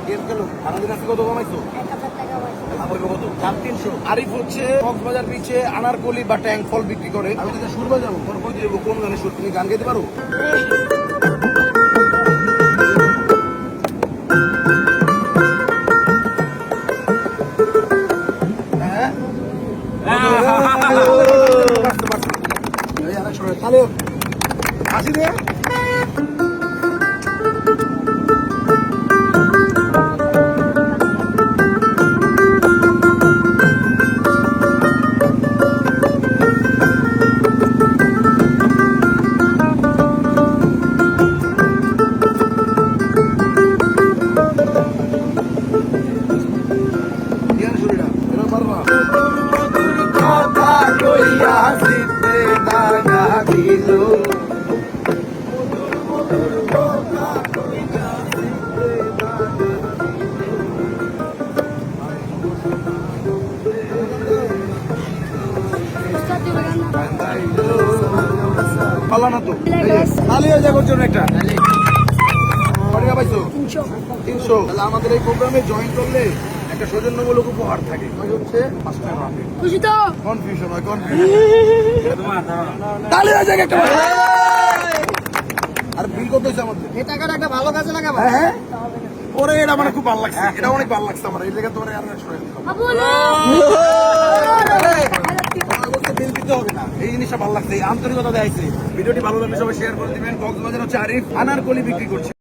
Game খেলো আমাদের কাছে কত কমাইছো? 1000 টাকা পাইছি। কত? 300। আরিফ হচ্ছে কক্সবাজার বিচে আনারকলি বা ট্যাঙ্ক ফল বিক্রি করে। আমি তো সুর বাজাবো, তোর কই দেবো? কোন গানে সুর? তুমি গান গাইতে পারো? হ্যাঁ তাহলে আসি রে। পালানা তো খালি হয়ে যাবে জন্য একটা কত পাইছো? 300। তাহলে আমাদের এই প্রোগ্রামে জয়েন করলে একটা সৌজন্যমূলক উপহার থাকে, হচ্ছে 5 টাকা। খুশি তো? কনফিউশন হয়, কনফিউশন। তাহলে হয়ে যাবে একটা। আর বিল কত হয়েছে আমাদের? এই টাকাটা একটা ভালো কাজে লাগাবো। হ্যাঁ ওরে এটা মানে খুব ভালো লাগছে, এটা অনেক ভালো লাগছে আমার। এই জায়গা তোরে আর বিল দিতে হবে না, এই জিনিসটা ভালো লাগছে, এই আন্তরিকতা দেখাইছে। ভিডিওটি ভালো লাগলে সবাই শেয়ার করে দিবেন। কক্সবাজার হচ্ছে আরিফ আনারকলি বিক্রি করছে।